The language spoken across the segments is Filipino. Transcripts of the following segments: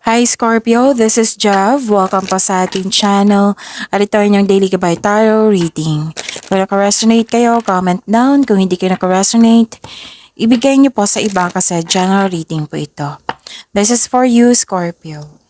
Hi Scorpio, this is Jav. Welcome po sa ating channel at ito ay inyong daily Gabay Tarot reading. Kung naka-resonate kayo, comment down. Kung hindi kayo naka-resonate, ibigay niyo po sa iba kasi general reading po ito. This is for you, Scorpio.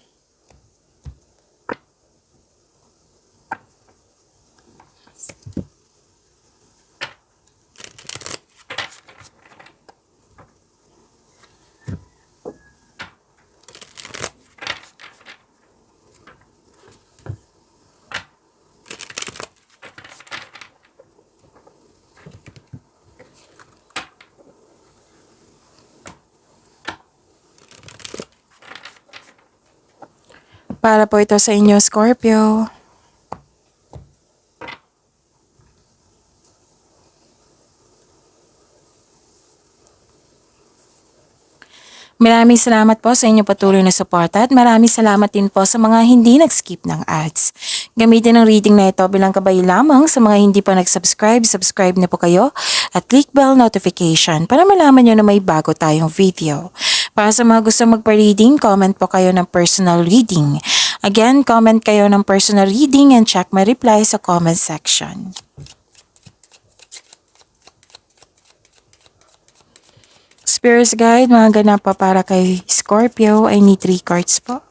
Para po ito sa inyo, Scorpio. Maraming salamat po sa inyong patuloy na suporta at maraming salamat din po sa mga hindi nag-skip ng ads. Gamitin ang reading na ito bilang gabay lamang sa mga hindi pa nag-subscribe, subscribe na po kayo at click bell notification para malaman nyo na may bago tayong video. Para sa mga gusto magpa-reading, comment po kayo ng personal reading. Again, comment kayo ng personal reading and check my reply sa comment section. Spirits Guide, mga ganap pa para kay Scorpio. I need 3 cards po.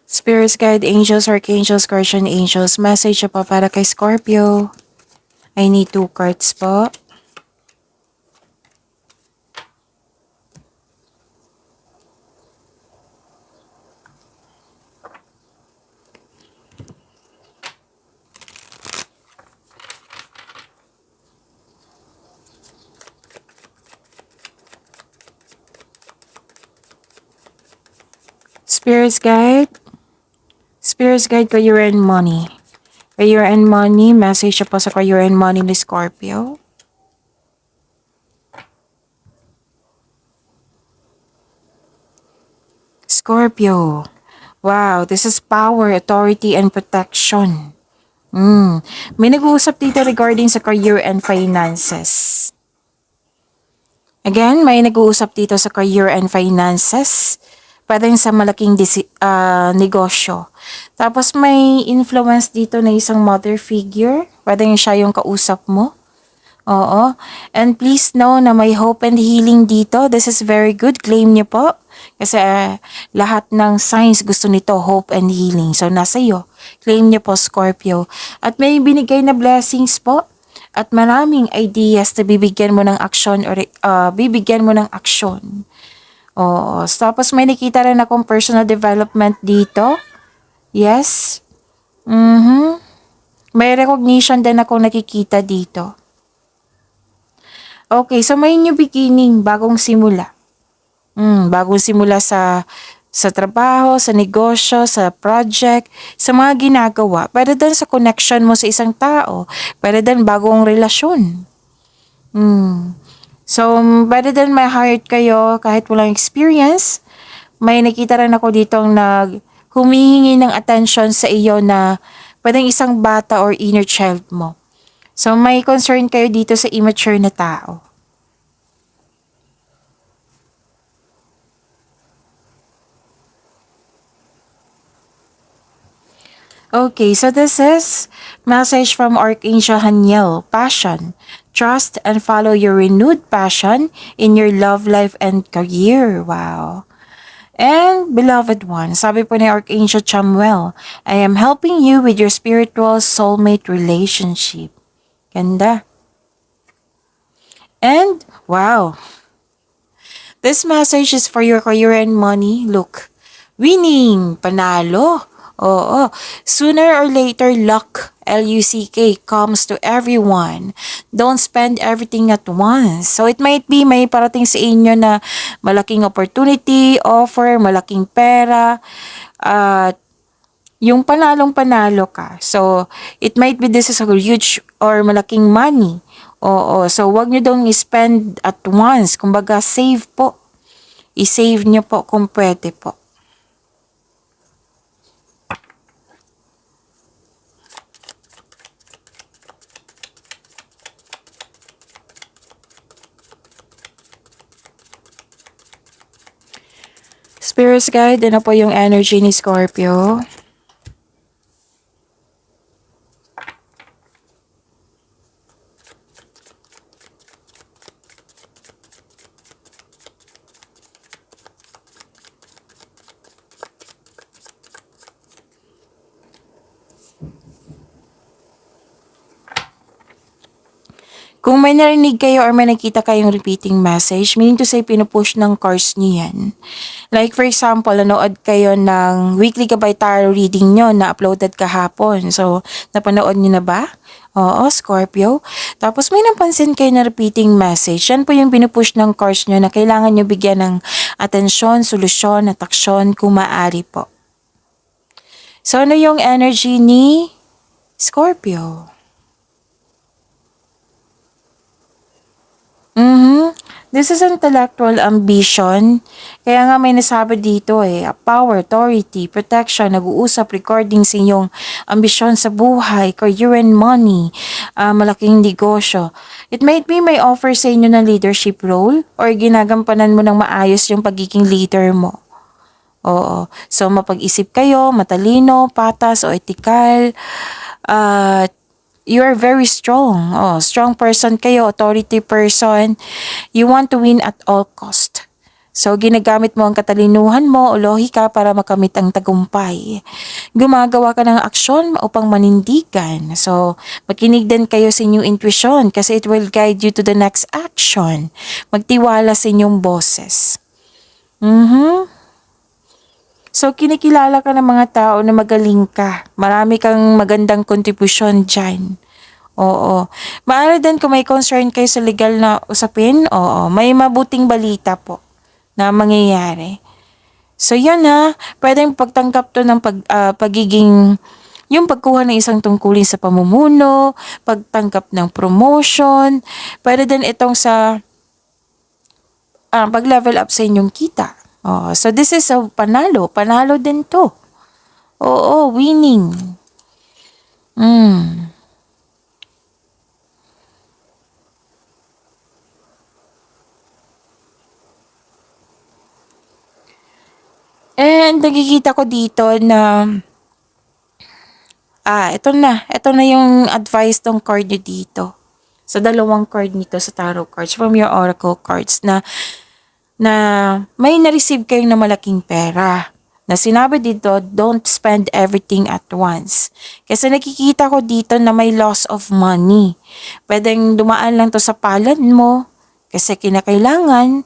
Spirits Guide, Angels, Archangels, Guardian Angels, message pa para kay Scorpio. I need 2 cards po. Spirits Guide. Spirits Guide, Career and Money. Career and Money, message pa sa Career and Money ni Scorpio. Scorpio. Wow, this is power, authority, and protection. May nag-uusap dito regarding sa career and finances. Again, may nag-uusap dito sa career and finances. Pwede sa malaking negosyo. Tapos may influence dito na isang mother figure. Pwede siya yung kausap mo. Oo. And please know na may hope and healing dito. This is very good. Claim niyo po. Kasi lahat ng signs gusto nito, hope and healing. So, nasa iyo. Claim niyo po, Scorpio. At may binigay na blessings po. At maraming ideas na bibigyan mo ng aksyon or bibigyan mo ng aksyon. Oo. Tapos may nakita rin akong personal development dito. Yes. May recognition din akong nakikita dito. Okay, so may new beginning, bagong simula. Bagong simula sa trabaho, sa negosyo, sa project, sa mga ginagawa. Pwede din sa connection mo sa isang tao. Pwede din bagong relasyon. So, pwede din may hired kayo kahit walang experience. May nakita rin ako ditong humihingi ng attention sa iyo na pwedeng isang bata or inner child mo. So, may concern kayo dito sa immature na tao. Okay, so this is message from Archangel Haniel. Passion. Trust and follow your renewed passion in your love life and career. Wow. And beloved one, sabi po ni Archangel Chamuel, I am helping you with your spiritual soulmate relationship. Ganda. And, wow. This message is for your career and money. Look, Winning, panalo. Oo. Sooner or later, luck, L-U-C-K, comes to everyone. Don't spend everything at once. So it might be may parating sa inyo na malaking opportunity, offer, malaking pera, at yung panalong-panalo ka. So, it might be this is a huge or malaking money. Oo. So, wag nyo dong i-spend at once. Kumbaga, save po. I-save nyo po kung pwede po. Spirits guide, ano po yung energy ni Scorpio? Kung may narinig kayo or may nakita kayong repeating message, meaning to say, pinupush ng cards niyo yan. Like for example, nanood kayo ng weekly gabay tarot reading nyo na uploaded kahapon. So, napanood nyo na ba? Oo, Scorpio. Tapos may napansin kayo na repeating message. Yan po yung pinupush ng cards nyo na kailangan nyo bigyan ng atensyon, solusyon, at aksyon kung maaari po. So, ano yung energy ni Scorpio? This is intellectual ambition. Kaya nga may nasabi dito power, authority, protection, nag-uusap, recording sa inyong ambisyon sa buhay, career and money, malaking negosyo. It might be may offer sa inyo ng leadership role or ginagampanan mo ng maayos yung pagiging leader mo. Oo. So, mapag-isip kayo, matalino, patas o etikal, at you are very strong. Oh, strong person kayo, authority person. You want to win at all cost. So, ginagamit mo ang katalinuhan mo o lohika para makamit ang tagumpay. Gumagawa ka ng aksyon upang manindigan. So, makinig din kayo sa inyong intuition kasi it will guide you to the next action. Magtiwala sa inyong boses. So, kinikilala ka ng mga tao na magaling ka. Marami kang magandang kontribusyon dyan. Oo. Maaari din kung may concern kayo sa legal na usapin, oo, may mabuting balita po na mangyayari. So, yun pwedeng pagtanggap to ng pagiging, yung pagkuha ng isang tungkulin sa pamumuno, pagtanggap ng promotion, pwede din itong sa pag-level up sa inyong kita. Oh, so this is a panalo. Panalo din to. Oo, winning. And nakikita ko dito na ito na. Ito na yung advice tong card nyo dito. Sa dalawang card nito sa tarot cards from your oracle cards na may na-receive kayong na malaking pera. Na sinabi dito, don't spend everything at once. Kasi nakikita ko dito na may loss of money. Pwedeng dumaan lang to sa palad mo kasi kinakailangan.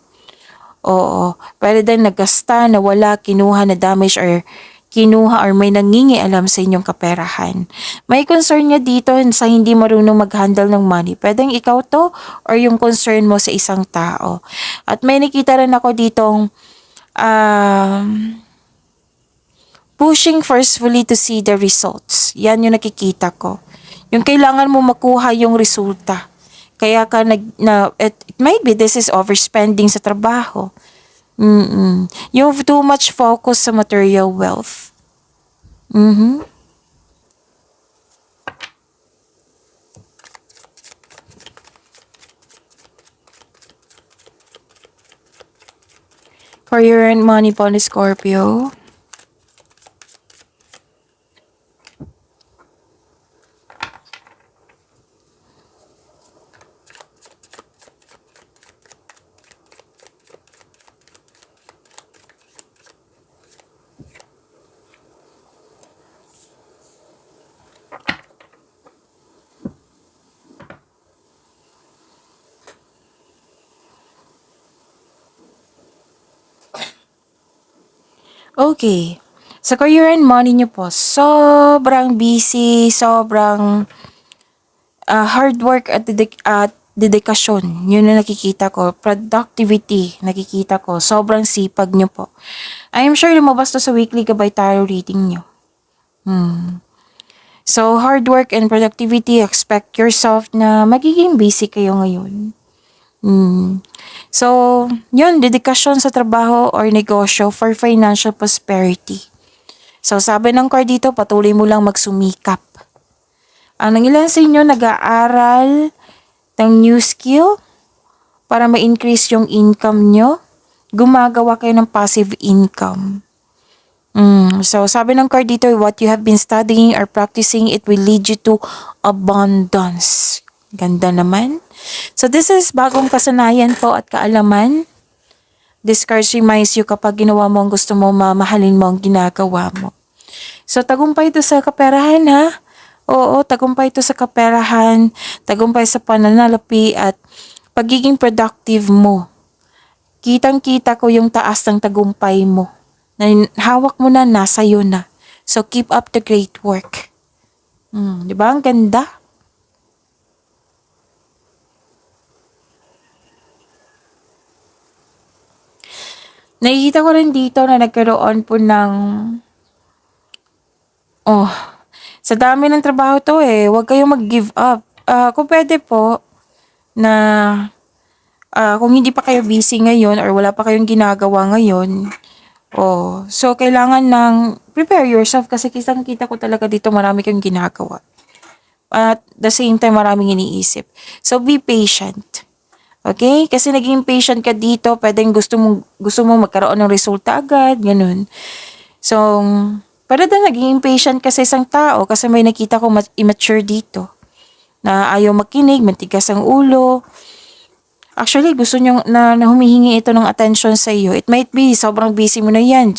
Oo. Pwede din nagasta, nawala, kinuha, na damage or kinuha or may nangingialam sa inyong kaperahan. May concern niya dito sa hindi marunong mag-handle ng money. Pwedeng ikaw to or yung concern mo sa isang tao. At may nakita rin ako ditong pushing forcefully to see the results. Yan yung nakikita ko. Yung kailangan mo makuha yung resulta. Kaya ka it might be this is overspending sa trabaho. You have too much focus sa material wealth. Career and money po ni Scorpio. Okay. Sa career and money niyo po, sobrang busy, sobrang hard work at dedikasyon. Yun na nakikita ko. Productivity, nakikita ko. Sobrang sipag niyo po. I am sure lumabas to sa weekly gabay tarot reading niyo. So, hard work and productivity, expect yourself na magiging busy kayo ngayon. So, yun, dedikasyon sa trabaho or negosyo for financial prosperity. So, sabi ng card dito, patuloy mo lang magsumikap. Ang ilan sa inyo nag-aaral ng new skill para ma-increase yung income nyo. Gumagawa kayo ng passive income. So, sabi ng card dito, what you have been studying or practicing, it will lead you to abundance. Ganda naman. So, this is bagong kasanayan po at kaalaman. This card reminds you kapag ginawa mo ang gusto mo, mamahalin mo ang ginagawa mo. So, tagumpay ito sa kaperahan ha. Oo, tagumpay ito sa kaperahan, tagumpay sa pananalapi at pagiging productive mo. Kitang-kita ko yung taas ng tagumpay mo. Na hawak mo na, nasa iyo na. So, keep up the great work. Di ba? Ang ganda. Nakikita ko rin dito na nagkaroon po ng sa dami ng trabaho to huwag kayong mag-give up. Kung pwede po, na kung hindi pa kayo busy ngayon or wala pa kayong ginagawa ngayon, so kailangan prepare yourself kasi kitang-kita ko talaga dito marami kayong ginagawa. At the same time, maraming iniisip. So, be patient. Okay? Kasi naging patient ka dito, pwedeng gusto mo magkaroon ng resulta agad, ganun. So, para din naging impatient ka sa isang tao kasi may nakita ko immature dito. Na ayaw makinig, matigas ang ulo. Actually, gusto nyo na humihingi ito ng attention sa iyo. It might be, sobrang busy mo na yan.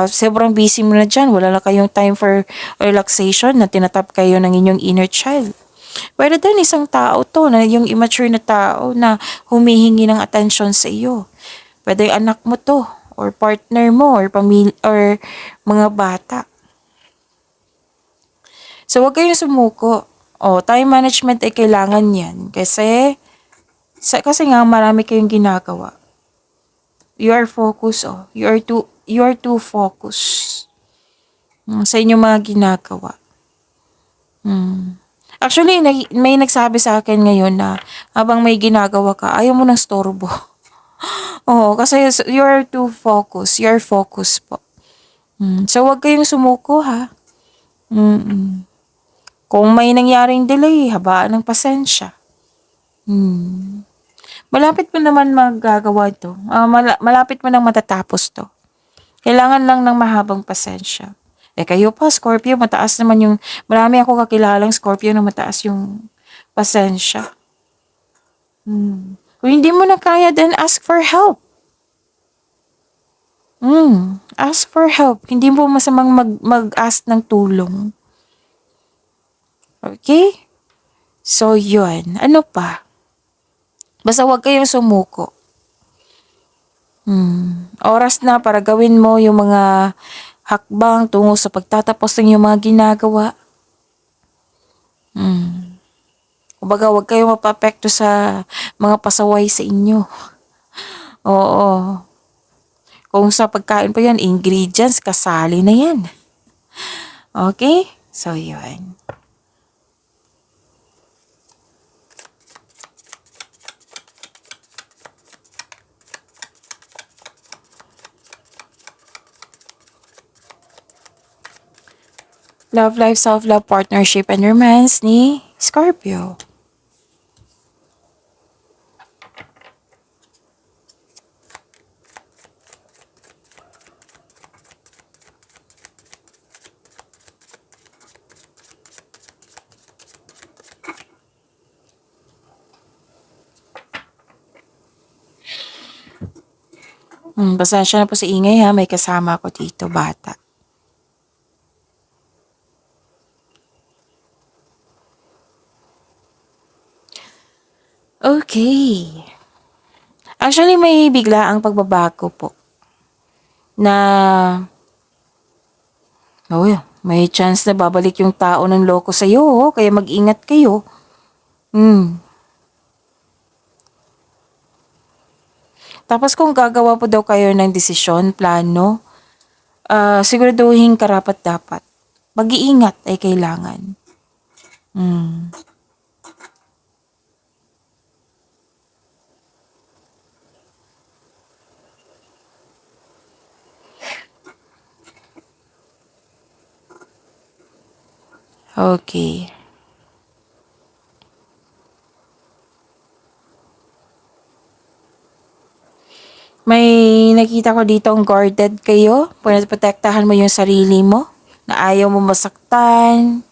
Sobrang busy mo na dyan. Wala lang kayong time for relaxation na tinatap kayo ng inyong inner child. Pwede din isang tao to, na yung immature na tao na humihingi ng attention sa iyo. Pwede anak mo to, or partner mo, or pamilya, or mga bata. So, huwag kayong sumuko. Time management ay kailangan yan. Kasi nga marami kayong ginagawa. You are focused, You are too focused sa inyong mga ginagawa. Actually, may nagsabi sa akin ngayon na habang may ginagawa ka, ayaw mo ng storbo. Kasi you are too focused. You are focused po. So, huwag kayong sumuko ha. Kung may nangyaring delay, habaan ng pasensya. Malapit mo naman magagawa ito. Malapit mo nang matatapos to. Kailangan lang ng mahabang pasensya. Kayo pa, Scorpio, mataas naman marami ako kakilalang Scorpio na mataas yung pasensya. Kung hindi mo na kaya, then ask for help. Ask for help. Hindi mo masamang mag-ask ng tulong. Okay? So, yun. Ano pa? Basta huwag kayong sumuko. Oras na para gawin mo yung mga hakbang tungo sa pagtatapos ng iyong mga ginagawa. Kumbaga, huwag kayong mapapekto sa mga pasaway sa inyo. Oo. Kung sa pagkain pa yan, ingredients, kasali na yan. Okay? So, yun. Love life, self-love, partnership, and romance ni Scorpio. Pasensya na po sa ingay ha, may kasama ako dito, bata. Okay. Actually, may bigla ang pagbabago po na, oh, may chance na babalik yung tao ng loko sa'yo, oh, kaya mag-ingat kayo. Tapos kung gagawa po daw kayo ng desisyon, plano, siguraduhin karapat-dapat. Mag-iingat ay kailangan. Okay. May nakita ko dito ang guarded kayo. Protektahan mo yung sarili mo. Na ayaw mo masaktan.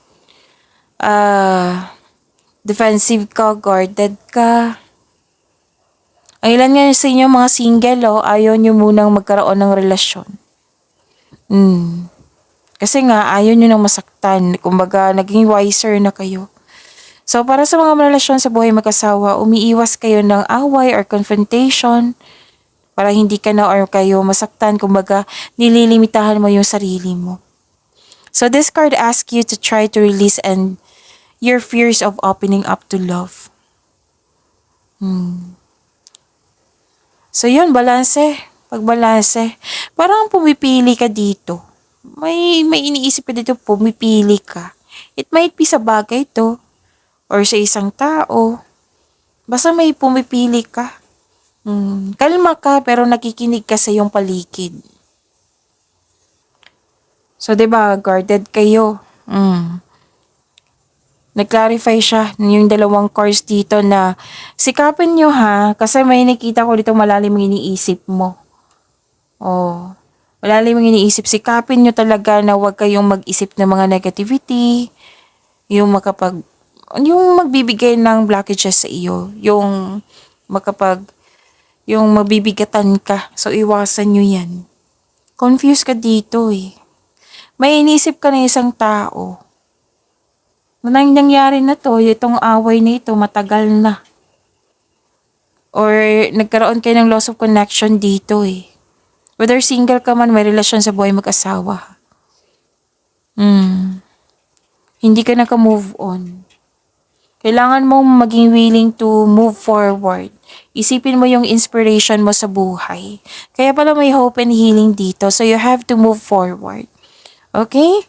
Defensive ka, guarded ka. Ang ilan nga sa inyo mga single, ayaw nyo munang magkaroon ng relasyon. Kasi nga, ayaw nyo nang masaktan. Kumbaga, naging wiser na kayo. So, para sa mga relasyon sa buhay mag-asawa, umiiwas kayo ng away or confrontation para hindi ka na or kayo masaktan. Kumbaga, nililimitahan mo yung sarili mo. So, this card asks you to try to release and your fears of opening up to love. So, yun, balanse. Pagbalanse. Parang pumipili ka dito. May iniisip ka dito, pumipili ka. It might be sa bagay to or sa isang tao. Basta may pumipili ka. Kalma ka pero nakikinig ka sa iyong paligid. So, 'di ba, guarded kayo. Nag-clarify siya yung dalawang cards dito na sikapin nyo ha, kasi may nakita ko dito malalim ang iniisip mo. Oh, malalim ang iniisip. Sikapin nyo talaga na huwag kayong mag-isip ng mga negativity, yung magbibigay ng blockages sa iyo, yung mabibigatan ka. So, iwasan nyo yan. Confused ka dito eh. May inisip ka na isang tao. Nangyari na to, itong away na ito, matagal na. Or nagkaroon kayo ng loss of connection dito eh. Whether single ka man, may relasyon sa buhay mag-asawa. Hindi ka naka-move on. Kailangan mo maging willing to move forward. Isipin mo yung inspiration mo sa buhay. Kaya pala may hope and healing dito. So you have to move forward. Okay?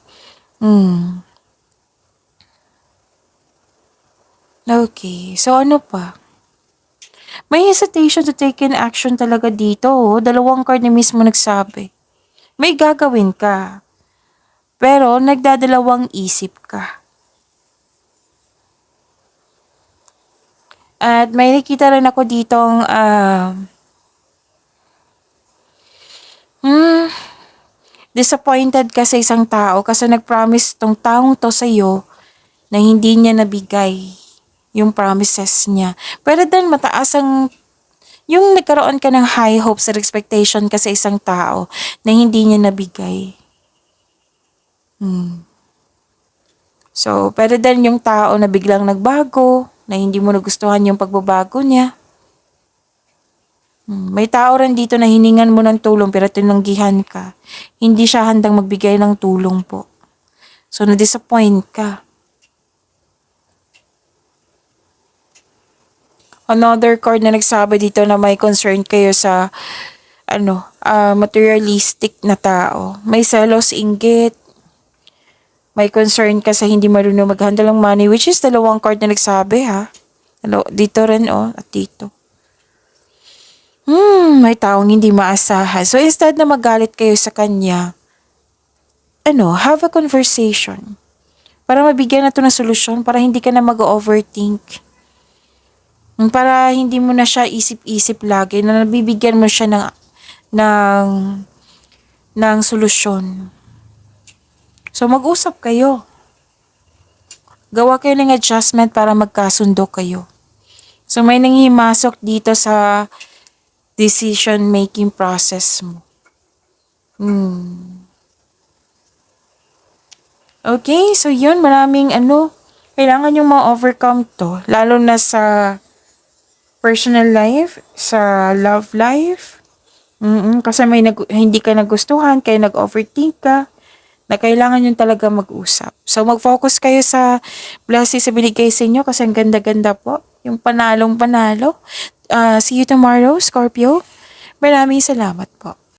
Okay. So ano pa? May hesitation to take in action talaga dito. Dalawang card na mismo nagsabi. May gagawin ka. Pero nagdadalawang isip ka. At may nakita rin ako ditong disappointed ka sa isang tao kasi nag-promise tong taong to sa'yo na hindi niya nabigay yung promises niya. Pero then mataas yung nagkaroon ka ng high hopes or expectation ka sa isang tao na hindi niya nabigay. So, pero then yung tao na biglang nagbago, na hindi mo nagustuhan yung pagbabago niya. May tao rin dito na hiningan mo ng tulong pero tinanggihan ka. Hindi siya handang magbigay ng tulong po. So, na-disappoint ka. Another card na nagsabi dito na may concern kayo sa materialistic na tao. May selos, inggit. May concern ka sa hindi marunong mag-handle ng money, which is dalawang card na nagsabi ha. Dito rin at dito. May taong hindi maasahan. So instead na magalit kayo sa kanya, have a conversation. Para mabigyan na to ng solusyon, para hindi ka na mag-overthink. Para hindi mo na siya isip-isip lagi, na nabibigyan mo siya ng solusyon. So, mag-usap kayo. Gawa kayo ng adjustment para magkasundo kayo. So, may nangihimasok dito sa decision-making process mo. Okay, so yun, maraming kailangan yung ma-overcome to. Lalo na sa personal life, sa love life. Kasi hindi ka nagustuhan, kaya nag-overthink ka, na kailangan yung talaga mag-usap. So, mag-focus kayo sa blessings sa binigay sa inyo kasi ang ganda-ganda po. Yung panalong panalo. See you tomorrow, Scorpio. Maraming salamat po.